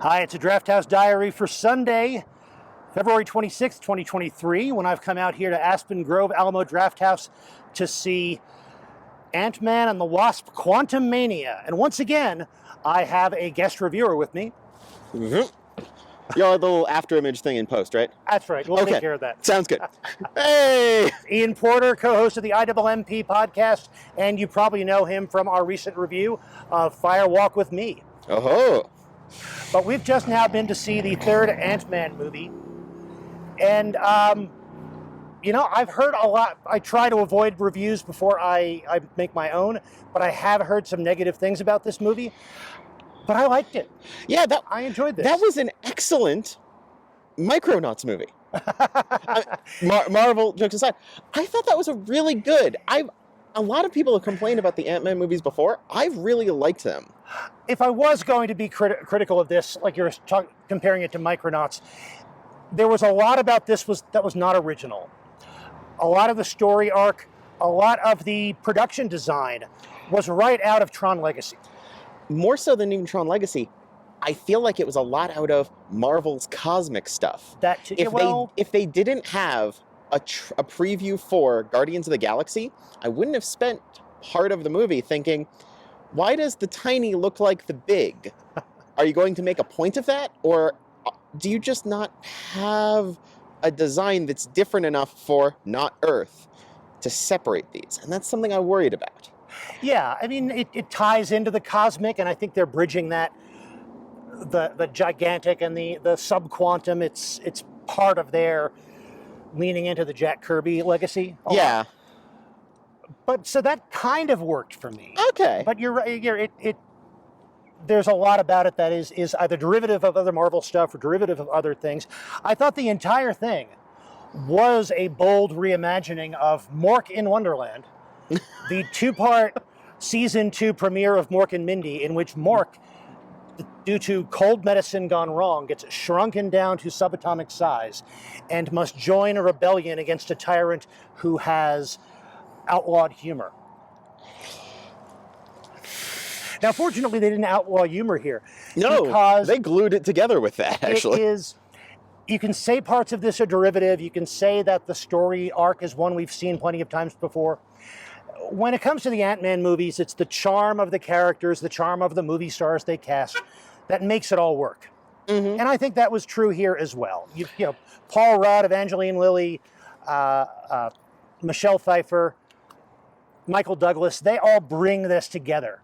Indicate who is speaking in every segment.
Speaker 1: Hi, it's a Drafthouse Diary for Sunday, February 26th, 2023, when I've come out here to Aspen Grove, Alamo Drafthouse to see Ant-Man and the Wasp: QUANTUMANIA. And once again, I have a guest reviewer with me.
Speaker 2: Mm-hmm. You're the little after image thing in post, right?
Speaker 1: That's right. We'll take care of that.
Speaker 2: Sounds good. Hey!
Speaker 1: Ian Porter, co-host of the IMMP podcast, and you probably know him from our recent review of Fire Walk with Me.
Speaker 2: Oh.
Speaker 1: But we've just now been to see the third Ant-Man movie. And, you know, I've heard a lot. I try to avoid reviews before I make my own, but I have heard some negative things about this movie. But I liked it.
Speaker 2: Yeah,
Speaker 1: I enjoyed this.
Speaker 2: That was an excellent Micronauts movie. Marvel, jokes aside, I thought that was a really good. A lot of people have complained about the Ant-Man movies before. I've really liked them.
Speaker 1: If I was going to be critical of this, like you're comparing it to Micronauts, there was a lot about this that was not original. A lot of the story arc, a lot of the production design was right out of Tron Legacy.
Speaker 2: More so than even Tron Legacy, I feel like it was a lot out of Marvel's cosmic stuff. If they didn't have a preview for Guardians of the Galaxy, I wouldn't have spent part of the movie thinking, why does the tiny look like the big? Are you going to make a point of that? Or do you just not have a design that's different enough for not Earth to separate these? And that's something I worried about.
Speaker 1: Yeah, I mean, it ties into the cosmic, and I think they're bridging that, the gigantic and the subquantum. It's part of their leaning into the Jack Kirby legacy.
Speaker 2: Yeah.
Speaker 1: But so that kind of worked for me.
Speaker 2: Okay.
Speaker 1: But you're right. There's a lot about it that is either derivative of other Marvel stuff or derivative of other things. I thought the entire thing was a bold reimagining of Mork in Wonderland, the two-part season 2 premiere of Mork and Mindy, in which Mork, due to cold medicine gone wrong, gets shrunken down to subatomic size and must join a rebellion against a tyrant who has outlawed humor. Now, fortunately, they didn't outlaw humor here.
Speaker 2: No,
Speaker 1: because
Speaker 2: they glued it together with that, actually.
Speaker 1: You can say parts of this are derivative. You can say that the story arc is one we've seen plenty of times before. When it comes to the Ant-Man movies, it's the charm of the characters, the charm of the movie stars they cast that makes it all work. Mm-hmm. And I think that was true here as well. You know, Paul Rudd, Evangeline Lilly, Michelle Pfeiffer, Michael Douglas, they all bring this together.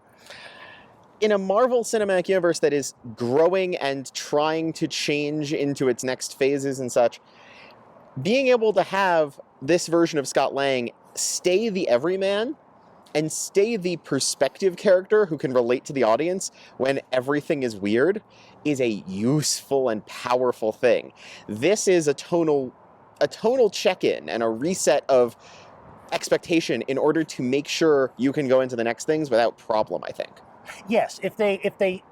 Speaker 2: In a Marvel Cinematic Universe that is growing and trying to change into its next phases and such, being able to have this version of Scott Lang stay the everyman and stay the perspective character who can relate to the audience when everything is weird is a useful and powerful thing. This is a tonal check-in and a reset of expectation in order to make sure you can go into the next things without problem, I think.
Speaker 1: Yes, if they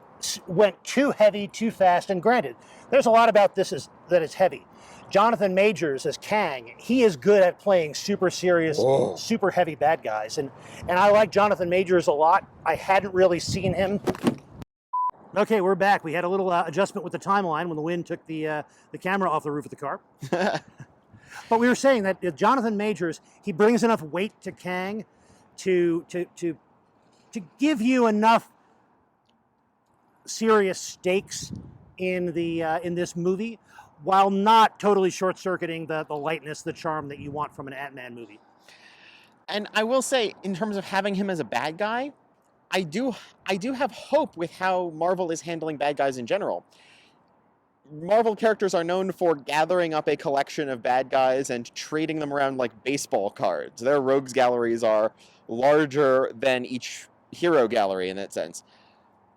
Speaker 1: went too heavy, too fast, and granted, there's a lot about this that is heavy. Jonathan Majors as Kang, he is good at playing super serious, super heavy bad guys, and I like Jonathan Majors a lot. I hadn't really seen him. Okay, we're back. We had a little adjustment with the timeline when the wind took the camera off the roof of the car. But we were saying that Jonathan Majors, he brings enough weight to Kang to give you enough serious stakes in this movie, while not totally short-circuiting the lightness, the charm that you want from an Ant-Man movie.
Speaker 2: And I will say, in terms of having him as a bad guy, I do have hope with how Marvel is handling bad guys in general. Marvel characters are known for gathering up a collection of bad guys and trading them around like baseball cards. Their rogues galleries are larger than each hero gallery in that sense.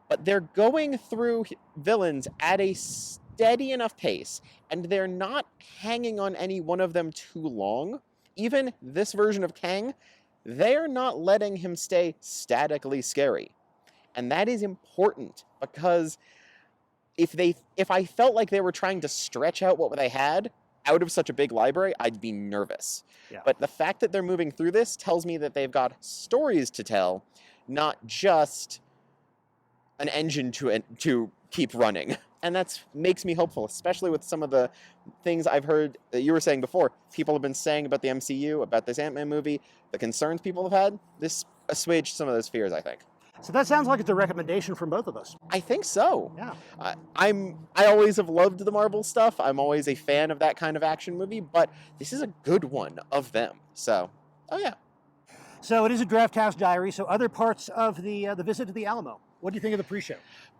Speaker 2: But they're going through villains at a steady enough pace, and they're not hanging on any one of them too long. Even this version of Kang, they're not letting him stay statically scary. And that is important, because if I felt like they were trying to stretch out what they had out of such a big library, I'd be nervous. Yeah. But the fact that they're moving through this tells me that they've got stories to tell, not just an engine to keep running. And that makes me hopeful, especially with some of the things I've heard that you were saying before. People have been saying about the MCU, about this Ant-Man movie, the concerns people have had. This assuaged some of those fears, I think.
Speaker 1: So that sounds like it's a recommendation from both of us.
Speaker 2: I think so.
Speaker 1: Yeah.
Speaker 2: I always have loved the Marvel stuff. I'm always a fan of that kind of action movie, but this is a good one of them. So, oh yeah.
Speaker 1: So it is a Drafthouse Diary. So other parts of the visit to the Alamo. What do you think of the pre-show?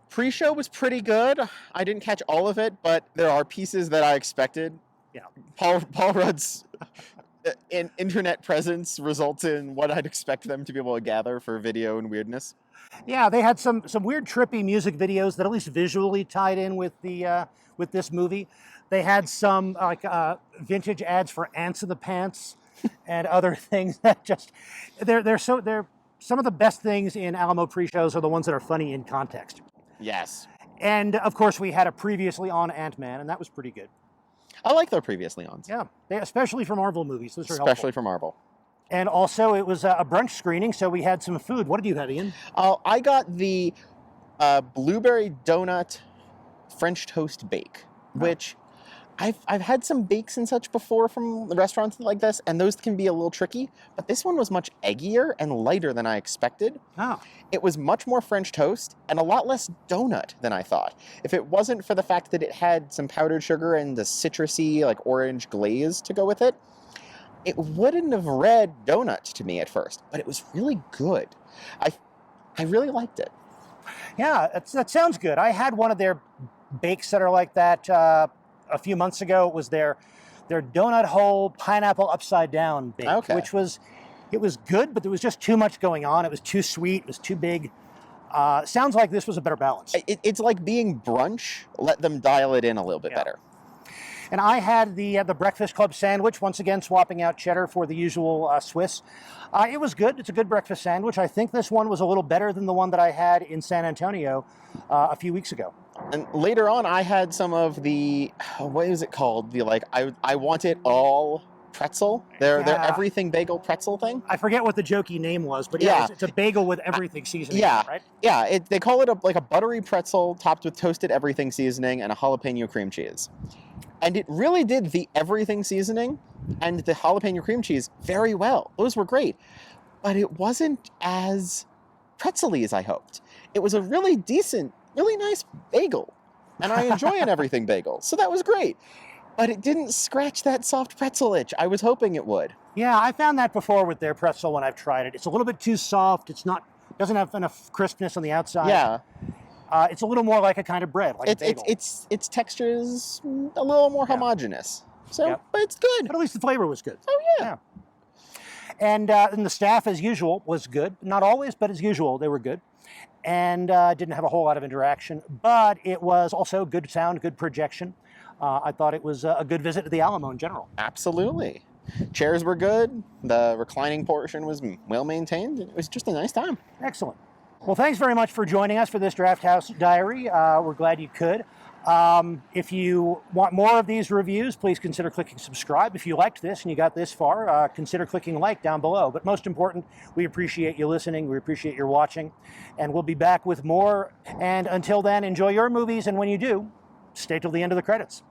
Speaker 2: Pre-show was pretty good. I didn't catch all of it, but there are pieces that I expected.
Speaker 1: Yeah.
Speaker 2: Paul Rudd's internet presence results in what I'd expect them to be able to gather for video and weirdness.
Speaker 1: Yeah, they had some weird, trippy music videos that at least visually tied in with the with this movie. They had some vintage ads for Ants in the Pants and other things that just they're some of the best things in Alamo pre-shows are the ones that are funny in context.
Speaker 2: Yes.
Speaker 1: And of course, we had a previously on Ant-Man, and that was pretty good.
Speaker 2: I like their previously ons.
Speaker 1: Yeah, especially for Marvel movies. Those are
Speaker 2: Especially
Speaker 1: helpful.
Speaker 2: for Marvel.
Speaker 1: And also, it was a brunch screening, so we had some food. What did you have, Ian?
Speaker 2: I got the blueberry donut French toast bake, which I've had some bakes and such before from restaurants like this, and those can be a little tricky, but this one was much eggier and lighter than I expected.
Speaker 1: Oh.
Speaker 2: It was much more French toast and a lot less donut than I thought. If it wasn't for the fact that it had some powdered sugar and the citrusy, like orange glaze to go with it, it wouldn't have read donut to me at first, but it was really good. I really liked it.
Speaker 1: Yeah, that sounds good. I had one of their bakes that are like that a few months ago. It was their donut hole pineapple upside down bake, which was good, but there was just too much going on. It was too sweet. It was too big. Sounds like this was a better balance.
Speaker 2: It's like being brunch. Let them dial it in a little bit better.
Speaker 1: And I had the Breakfast Club sandwich, once again swapping out cheddar for the usual Swiss. It was good. It's a good breakfast sandwich. I think this one was a little better than the one that I had in San Antonio a few weeks ago.
Speaker 2: And later on, I had some of the, what is it called? The I want it all pretzel. Their everything bagel pretzel thing.
Speaker 1: I forget what the jokey name was, but yeah, it's a bagel with everything seasoning. Right?
Speaker 2: Yeah. They call it like a buttery pretzel topped with toasted everything seasoning and a jalapeno cream cheese. And it really did the everything seasoning and the jalapeno cream cheese very well. Those were great. But it wasn't as pretzel-y as I hoped. It was a really decent, really nice bagel. And I enjoy an everything bagel. So that was great. But it didn't scratch that soft pretzel itch. I was hoping it would.
Speaker 1: Yeah, I found that before with their pretzel when I've tried it. It's a little bit too soft. Doesn't have enough crispness on the outside.
Speaker 2: Yeah.
Speaker 1: It's a little more like a kind of bread, like a bagel.
Speaker 2: Its texture is a little more homogeneous. So, but it's good.
Speaker 1: But at least the flavor was good.
Speaker 2: Oh, yeah.
Speaker 1: And the staff, as usual, was good. Not always, but as usual, they were good. And didn't have a whole lot of interaction. But it was also good sound, good projection. I thought it was a good visit to the Alamo in general.
Speaker 2: Absolutely. Chairs were good. The reclining portion was well maintained. It was just a nice time.
Speaker 1: Excellent. Well, thanks very much for joining us for this Drafthouse Diary. We're glad you could. If you want more of these reviews, please consider clicking subscribe. If you liked this and you got this far, consider clicking like down below. But most important, we appreciate you listening. We appreciate your watching. And we'll be back with more. And until then, enjoy your movies. And when you do, stay till the end of the credits.